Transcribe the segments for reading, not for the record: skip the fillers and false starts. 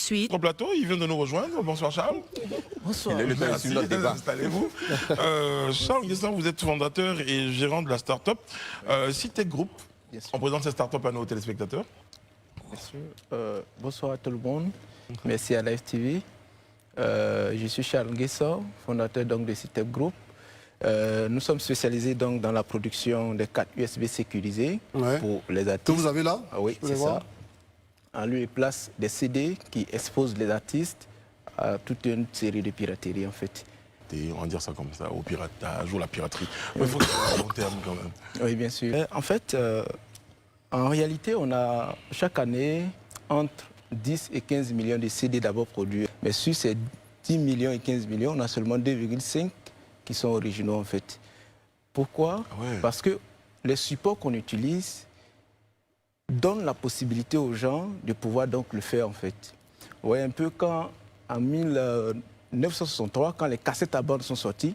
suite. Notre plateau, il vient de nous rejoindre. Bonsoir Charles. Bonsoir. Merci, installez-vous. Charles Guessin, vous êtes fondateur et gérant de la start-up Citec Group. On présente cette start-up à nos téléspectateurs. Bien sûr. Bonsoir à tout le monde. Merci à Live TV. Je suis Charles Guessin, fondateur donc, de Citec Group. Nous sommes spécialisés donc, dans la production de cartes USB sécurisées pour les artistes. Que vous avez là? Oui, c'est ça. En lieu et place des CD qui exposent les artistes à toute une série de pirateries en fait. On va dire ça comme ça, au piratage ou la piraterie. Il faut que ce soit un bon terme quand même. Oui, bien sûr. En fait, en réalité, on a chaque année entre 10 et 15 millions de CD d'abord produits. Mais sur ces 10 millions et 15 millions, on a seulement 2,5 qui sont originaux en fait. Pourquoi? Parce que les supports qu'on utilise donnent la possibilité aux gens de pouvoir donc le faire en fait. Vous voyez un peu quand en 1963, quand les cassettes à bande sont sorties,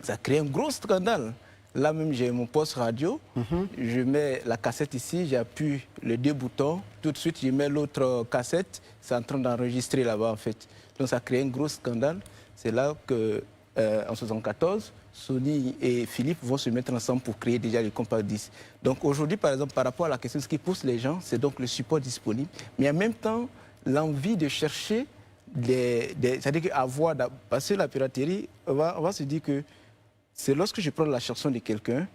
ça crée un gros scandale. Là même j'ai mon poste radio, je mets la cassette ici, j'appuie les deux boutons, tout de suite je mets l'autre cassette, c'est en train d'enregistrer là-bas en fait. Donc ça crée un gros scandale. C'est là que en 1974, Sony et Philips vont se mettre ensemble pour créer déjà les compact disques. Donc aujourd'hui, par exemple, par rapport à la question, ce qui pousse les gens, c'est donc le support disponible, mais en même temps, l'envie de chercher c'est-à-dire qu'avoir, parce que la piraterie, on va se dire que c'est lorsque je prends la chanson de quelqu'un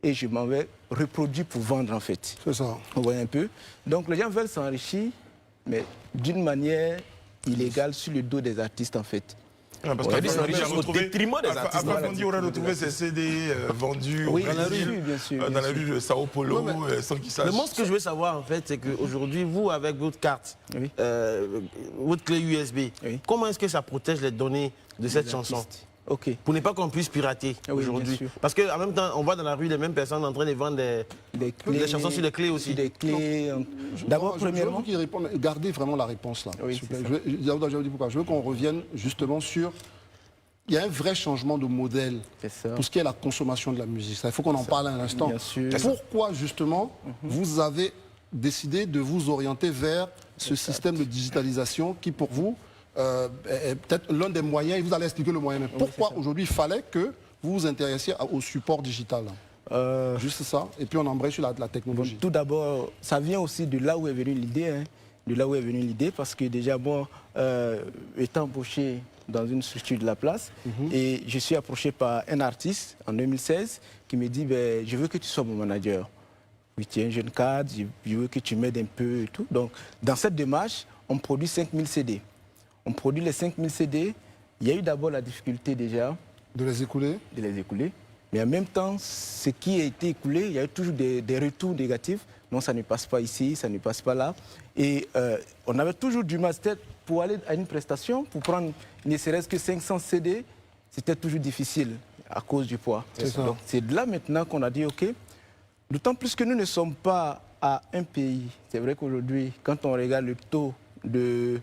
et je m'en vais reproduire pour vendre en fait. C'est ça. Vous voyez un peu. Donc les gens veulent s'enrichir, mais d'une manière illégale sur le dos des artistes en fait. Parce qu'à au détriment des artistes. Après, on aurait retrouvé ces CD vendus dans la rue, bien sûr. Dans la rue de Sao Paulo, sans qu'ils sachent. Mais moi, ce que je veux savoir, en fait, c'est qu'aujourd'hui, vous, avec votre carte, votre clé USB, comment est-ce que ça protège les données de cette chanson? Pour ne pas qu'on puisse pirater aujourd'hui. Parce qu'en même temps, on voit dans la rue les mêmes personnes en train de vendre des chansons sur des clés aussi. Des clés. D'abord, premièrement. Je veux qu'il gardez vraiment la réponse là. Oui, je veux qu'on revienne justement sur. Il y a un vrai changement de modèle pour ce qui est la consommation de la musique. Il faut qu'on en parle un instant. Pourquoi justement vous avez décidé de vous orienter vers ce système de digitalisation qui pour vous est peut-être l'un des moyens, et vous allez expliquer le moyen, mais pourquoi aujourd'hui il fallait que vous vous intéressiez au support digital? Juste ça, et puis on embraye sur la technologie. Bon, tout d'abord, ça vient aussi de là où est venue l'idée, de là où est venue l'idée, parce que déjà, moi, étant embauché dans une structure de la place, et je suis approché par un artiste en 2016 qui me dit, je veux que tu sois mon manager. Oui, tu es un jeune cadre, je veux que tu m'aides un peu et tout. Donc, dans cette démarche, on produit 5000 CD. On produit les 5000 CD. Il y a eu d'abord la difficulté déjà. De les écouler. De les écouler. Mais en même temps, ce qui a été écoulé, il y a eu toujours des retours négatifs. Non, ça ne passe pas ici, ça ne passe pas là. Et on avait toujours du mal, pour aller à une prestation, pour prendre ne serait-ce que 500 CD, c'était toujours difficile à cause du poids. Donc c'est de là maintenant qu'on a dit, OK, d'autant plus que nous ne sommes pas à un pays. C'est vrai qu'aujourd'hui, quand on regarde le taux de...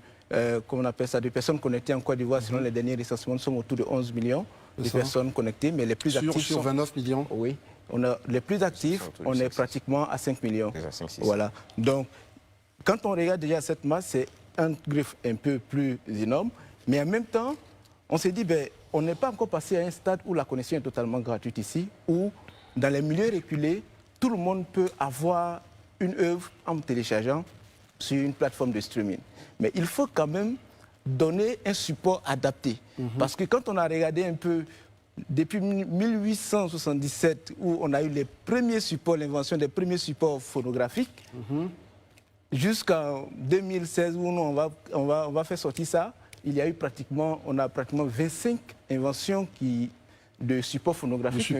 comment on appelle ça, de personnes connectées en Côte d'Ivoire, selon les derniers recensements, nous sommes autour de 11 millions de personnes connectées, mais les plus actifs sur 29 millions. Oui, les plus actifs, on est pratiquement à 5 millions. Voilà. Donc, quand on regarde déjà cette masse, c'est un griffe un peu plus énorme, mais en même temps, on s'est dit, on n'est pas encore passé à un stade où la connexion est totalement gratuite ici, où dans les milieux reculés, tout le monde peut avoir une œuvre en téléchargeant sur une plateforme de streaming. Mais il faut quand même donner un support adapté. Parce que quand on a regardé un peu, depuis 1877, où on a eu les premiers supports, l'invention des premiers supports phonographiques, jusqu'en 2016, où on va faire sortir ça, on a pratiquement 25 inventions de support phonographique.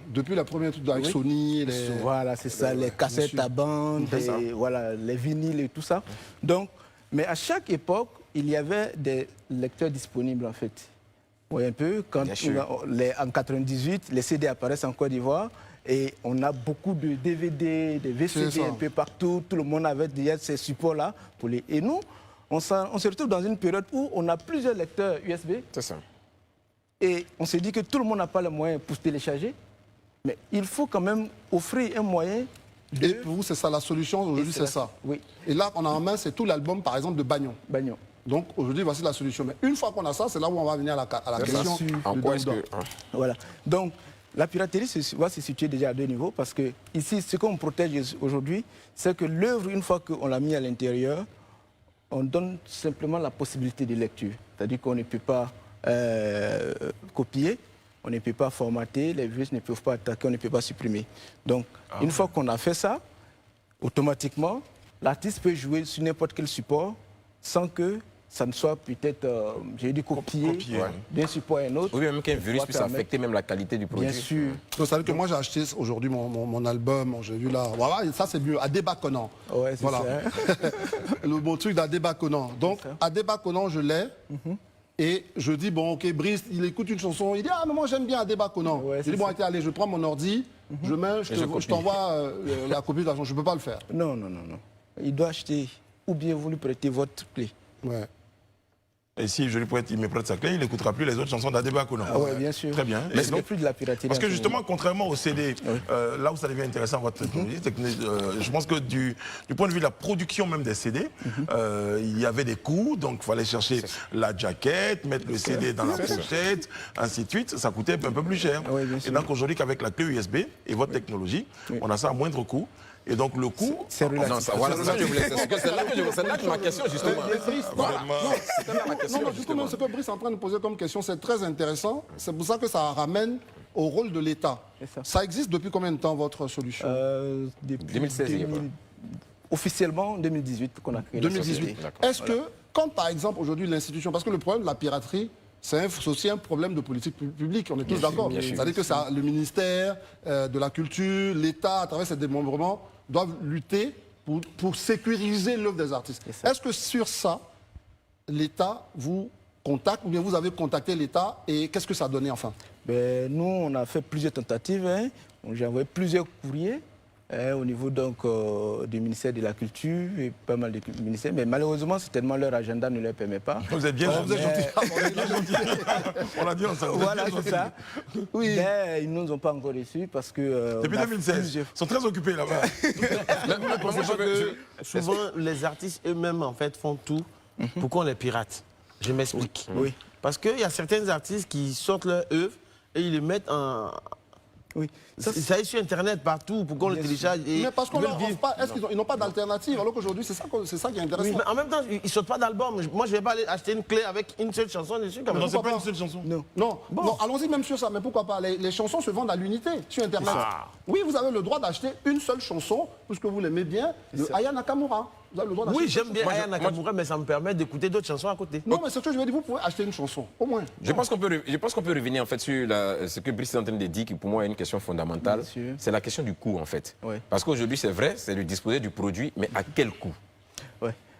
Depuis la première avec Sony. Voilà, c'est ça, les cassettes à bande, voilà, les vinyles et tout ça. Donc, mais à chaque époque, il y avait des lecteurs disponibles en fait. Vous voyez un peu, quand en 98, les CD apparaissent en Côte d'Ivoire et on a beaucoup de DVD, de VCD un peu partout. Tout le monde avait déjà ces supports-là. Et nous, on se retrouve dans une période où on a plusieurs lecteurs USB. C'est ça. Et on s'est dit que tout le monde n'a pas les moyens pour se télécharger. Mais il faut quand même offrir un moyen Et pour vous, c'est ça la solution aujourd'hui, c'est ça. Oui. Et là, on a en main, c'est tout l'album, par exemple, de Bagnon. Bagnon. Donc aujourd'hui, voici la solution. Mais une fois qu'on a ça, c'est là où on va venir à la question de Daouda. Voilà. Donc, la piraterie va se situer déjà à deux niveaux parce que ici, ce qu'on protège aujourd'hui, c'est que l'œuvre, une fois qu'on l'a mis à l'intérieur, on donne simplement la possibilité de lecture. C'est-à-dire qu'on ne peut pas copier, on ne peut pas formater, les virus ne peuvent pas attaquer, on ne peut pas supprimer. Donc, une fois qu'on a fait ça, automatiquement, l'artiste peut jouer sur n'importe quel support sans que ça ne soit peut-être, j'ai dit, copié d'un support à un autre. Oui, même qu'un virus puisse affecter même la qualité du produit. Bien sûr. Donc, ça veut dire que moi, j'ai acheté aujourd'hui mon album, j'ai vu là, voilà, ça c'est mieux, Adeba Conan. Ouais, c'est ça. Le bon truc d'Adeba Conan. Donc, Adeba Conan, je l'ai. Et je dis, bon, ok, Brice, il écoute une chanson, il dit, ah, mais moi j'aime bien Adeba Conan. Ouais, je dis, bon, ok, allez, je prends mon ordi, je t'envoie la copie de la chanson. Je ne peux pas le faire. Non. Il doit acheter, ou bien vous lui prêtez votre clé. Ouais. Et si je lui prête, il me prête sa clé, il n'écoutera plus les autres chansons d'Adeba Conan. Ah ouais, bien sûr. Très bien. Mais ce n'est plus de la piraterie. Parce que justement, contrairement au CD, là où ça devient intéressant, votre technologie, je pense que du point de vue de la production même des CD, il y avait des coûts, donc il fallait chercher la jaquette, mettre le CD dans la pochette, ainsi de suite. Ça coûtait un peu plus cher. Oui, et donc aujourd'hui, qu'avec la clé USB et votre technologie, on a ça à moindre coût. Et donc le coût... C'est relatif. Voilà, c'est là que ma question, justement. Non, justement, ce que Brice est en train de poser comme question, c'est très intéressant. C'est pour ça que ça ramène au rôle de l'État. Ça existe depuis combien de temps, votre solution? Depuis 2016. Officiellement, 2018 qu'on a créé 2018. Est-ce que, quand par exemple aujourd'hui l'institution, parce que le problème de la piraterie, c'est aussi un problème de politique publique, on est tous d'accord. C'est-à-dire que le ministère de la Culture, l'État, à travers ces démembrements, doivent lutter pour sécuriser l'œuvre des artistes. Est-ce que sur ça, l'État vous contacte, ou bien vous avez contacté l'État, et qu'est-ce que ça a donné enfin? Nous, on a fait plusieurs tentatives. J'ai envoyé plusieurs courriers au niveau donc, du ministère de la Culture et pas mal de ministères. Mais malheureusement, certainement, leur agenda ne leur permet pas. Vous êtes bien gentil. On l'a dit ensemble. Voilà, c'est ça. Oui. Mais ils ne nous ont pas encore reçus parce que... Depuis 2016, ils sont très occupés là-bas. Souvent, les artistes eux-mêmes, en fait, font tout pour qu'on les pirate. Je m'explique. Oui. Parce qu'il y a certains artistes qui sortent leur œuvre et ils le mettent en... Oui. Ça est sur Internet partout pour qu'on le télécharge. Mais parce qu'on leur offre pas, est-ce qu'ils n'ont pas d'alternative? Alors qu'aujourd'hui, c'est ça qui est intéressant. Oui, mais en même temps, ils ne sortent pas d'album. Moi, je ne vais pas aller acheter une clé avec une seule chanson dessus. Non, c'est pas une seule chanson. Non, allons-y même sur ça. Mais pourquoi pas? Les chansons se vendent à l'unité sur Internet. Oui, vous avez le droit d'acheter une seule chanson, puisque vous l'aimez bien, de Aya Nakamura. Vous avez le droit d'acheter. Oui, j'aime bien Aya Nakamura, mais ça me permet d'écouter d'autres chansons à côté. Non, mais c'est ce que je veux dire, vous pouvez acheter une chanson, au moins. Je pense qu'on peut revenir en fait sur ce que Brice est en train de dire, qui pour moi est une question fondamentale. C'est la question du coût en fait. Parce qu'aujourd'hui, c'est vrai, c'est de disposer du produit, mais à quel coût?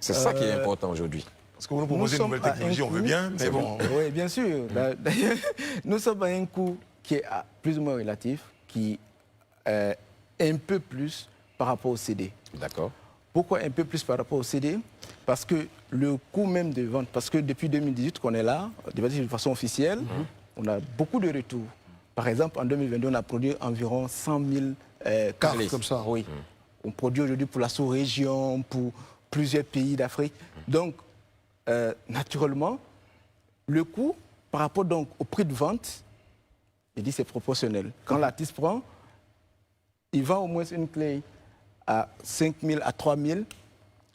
C'est ça qui est important aujourd'hui. Parce que vous nous proposez une nouvelle technologie, on veut bien, mais bon... Oui, bien sûr. D'ailleurs, nous sommes à un coût qui est plus ou moins relatif, qui est un peu plus par rapport au CD. D'accord. Pourquoi un peu plus par rapport au CD? Parce que le coût même de vente, parce que depuis 2018 qu'on est là, de façon officielle, on a beaucoup de retours. Par exemple, en 2022, on a produit environ 100 000 cartes comme ça. Oui. On produit aujourd'hui pour la sous-région, pour plusieurs pays d'Afrique. Donc, naturellement, le coût par rapport donc au prix de vente, je dis c'est proportionnel. Quand l'artiste prend, il vend au moins une clé à 5 000 à 3 000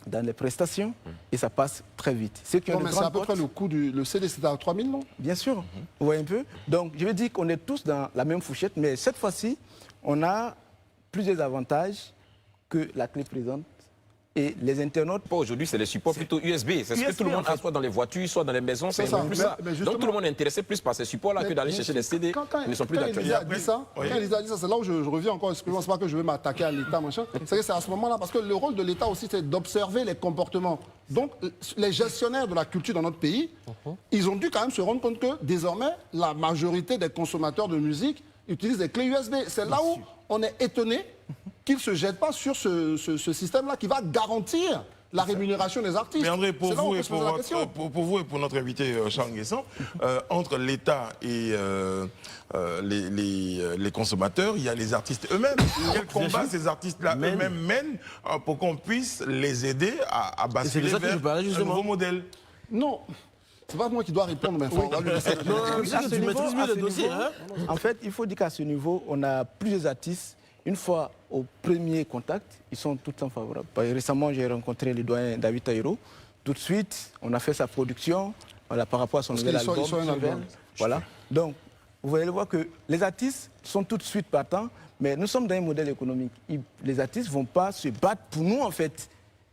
dans les prestations et ça passe très vite. Mais c'est à peu près le coût le CD, c'était à 3 000, non? Bien sûr, oui, un peu. Donc, je veux dire qu'on est tous dans la même fourchette, mais cette fois-ci, on a plusieurs avantages que la clé présente. Et les internautes... Aujourd'hui, c'est les supports plutôt USB. C'est ce que tout le monde a, soit dans les voitures, soit dans les maisons. C'est plus ça. Donc tout le monde est intéressé plus par ces supports-là que d'aller chercher des CD qui ne sont plus d'actualité. Quand Elisa a dit ça, c'est là où je reviens encore. Excusez-moi, c'est pas que je veux m'attaquer à l'État, machin. C'est à ce moment-là, parce que le rôle de l'État aussi, c'est d'observer les comportements. Donc, les gestionnaires de la culture dans notre pays, ils ont dû quand même se rendre compte que désormais, la majorité des consommateurs de musique utilisent des clés USB. C'est là où on est étonné qu'ils ne se jettent pas sur ce système-là qui va garantir la rémunération des artistes. Mais André, pour vous et pour notre invité Charles Nguessan, entre l'État et les consommateurs, il y a les artistes eux-mêmes. Quel combat ces artistes-là eux-mêmes mènent pour qu'on puisse les aider à basculer vers un nouveau modèle? Non. C'est pas moi qui dois répondre, mais tu maîtrises mieux le dossier. En fait, il faut dire qu'à ce niveau, on a plusieurs artistes. Une fois au premier contact, ils sont tout le temps favorables. Récemment, j'ai rencontré le doyen David Taïro. Tout de suite, on a fait sa production par rapport à son nouvel album. Voilà. Donc, vous allez voir que les artistes sont tout de suite partants, mais nous sommes dans un modèle économique. Les artistes ne vont pas se battre pour nous, en fait.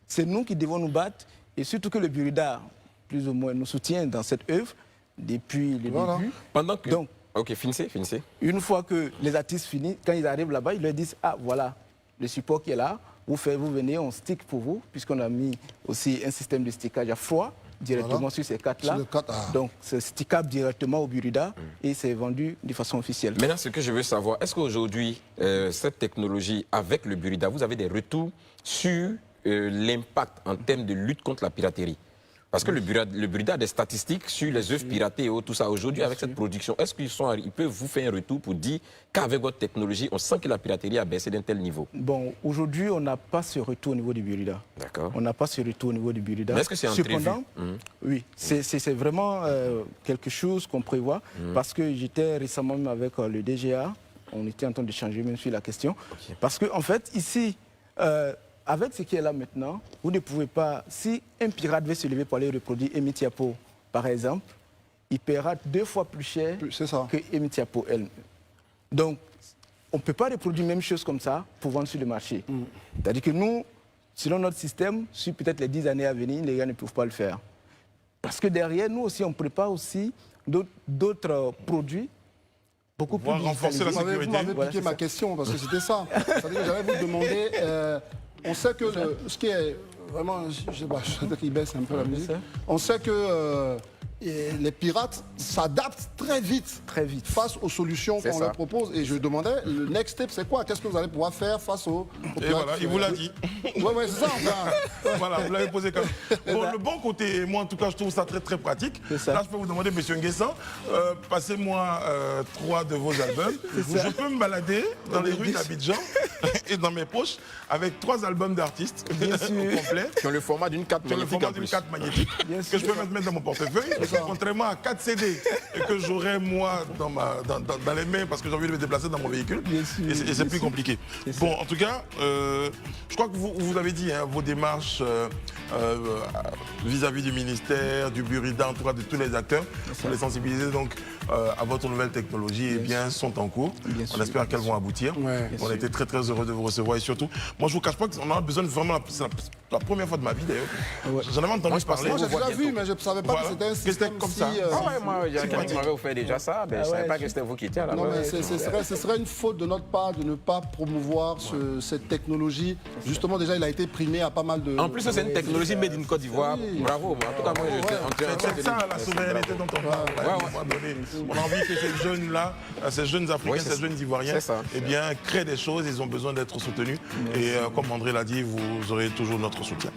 C'est nous qui devons nous battre, et surtout que le Burida, plus ou moins, nous soutient dans cette œuvre depuis le début. Pendant que... Donc, ok, finissez. Une fois que les artistes finissent, quand ils arrivent là-bas, ils leur disent « Ah, voilà, le support qui est là, vous venez, on stick pour vous, puisqu'on a mis aussi un système de stickage à froid directement sur ces cartes-là. Donc, c'est stickable directement au Burida et c'est vendu de façon officielle. Maintenant, ce que je veux savoir, est-ce qu'aujourd'hui, cette technologie, avec le Burida, vous avez des retours sur l'impact en termes de lutte contre la piraterie? Parce que le Burida a des statistiques sur les œuvres piratées et tout ça. Aujourd'hui, avec cette production, est-ce qu'ils peuvent vous faire un retour pour dire qu'avec votre technologie, on sent que la piraterie a baissé d'un tel niveau? Bon, aujourd'hui, on n'a pas ce retour au niveau du Burida. D'accord. On n'a pas ce retour au niveau du Burida. Mais est-ce que c'est en prévu? Cependant, oui, c'est vraiment quelque chose qu'on prévoit. Parce que j'étais récemment même avec le DGA. On était en train d'échanger même sur la question. Okay. Parce qu'en fait, ici... avec ce qui est là maintenant, vous ne pouvez pas... Si un pirate veut se lever pour aller reproduire Emi Tiapo, par exemple, il paiera 2 fois plus cher que Emi Tiapo elle. Donc, on ne peut pas reproduire la même chose comme ça pour vendre sur le marché. C'est-à-dire que nous, selon notre système, sur peut-être les 10 années à venir, les gars ne peuvent pas le faire. Parce que derrière, nous aussi, on prépare aussi d'autres produits beaucoup plus renforcer la sécurité. Vous m'avez piqué ma question, parce que c'était ça. C'est-à-dire que j'allais vous demander... on sait que ce qui est vraiment, je sais pas, je qu'il baisse un peu la musique. On sait que les pirates s'adaptent très vite face aux solutions qu'on leur propose. Et je demandais, le next step, c'est quoi? Qu'est-ce que vous allez pouvoir faire face aux pirates? Et voilà, il vous l'a dit. Oui, c'est ça. Enfin. Voilà, vous l'avez posé comme ça. Bon, le bon côté, moi en tout cas, je trouve ça très très pratique. Là, je peux vous demander, monsieur Nguessan, passez-moi 3 de vos albums. Je peux me balader dans les rues d'Abidjan et dans mes poches avec 3 albums d'artistes complets. Qui ont le format d'une carte magnétique. Que je peux mettre dans mon portefeuille. Contrairement à 4 CD que j'aurais moi dans les mains parce que j'ai envie de me déplacer dans mon véhicule. Et c'est plus compliqué. Bon, en tout cas, je crois que vous avez dit vos démarches vis-à-vis du ministère, du Burida, en tout cas de tous les acteurs, pour les sensibiliser donc à votre nouvelle technologie, sont en cours. On espère qu'elles vont aboutir. On a été très très heureux de vous recevoir et surtout, moi je vous cache pas qu'on a besoin de vraiment, c'est la première fois de ma vie d'ailleurs. J'en avais entendu parler. Moi j'ai déjà vu, mais je ne savais pas que c'était un système comme ça. Moi, quelqu'un m'avait offert déjà ça, mais je ne savais pas que c'était vous qui étiez là. Non, mais ce serait une faute de notre part de ne pas promouvoir cette technologie. Justement, déjà, il a été primé à pas mal de... En plus, c'est une technologie made in Côte d'Ivoire. Bravo. En tout cas, moi, c'est ça la souveraineté dont on parle. On a envie que ces jeunes-là, ces jeunes Africains, ces jeunes Ivoiriens, eh bien, créent des choses, ils ont besoin d'être soutenus. Et comme André l'a dit, vous aurez toujours notre soutien.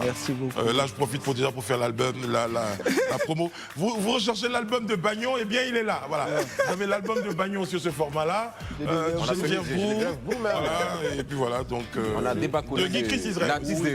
Merci beaucoup. Là, je profite pour faire l'album, la promo. Vous recherchez l'album de Bagnon, eh bien, il est là. Voilà. Vous avez l'album de Bagnon sur ce format-là. Geneviève Bourg. Et puis voilà, donc... On a débat de Guy Chris Israël.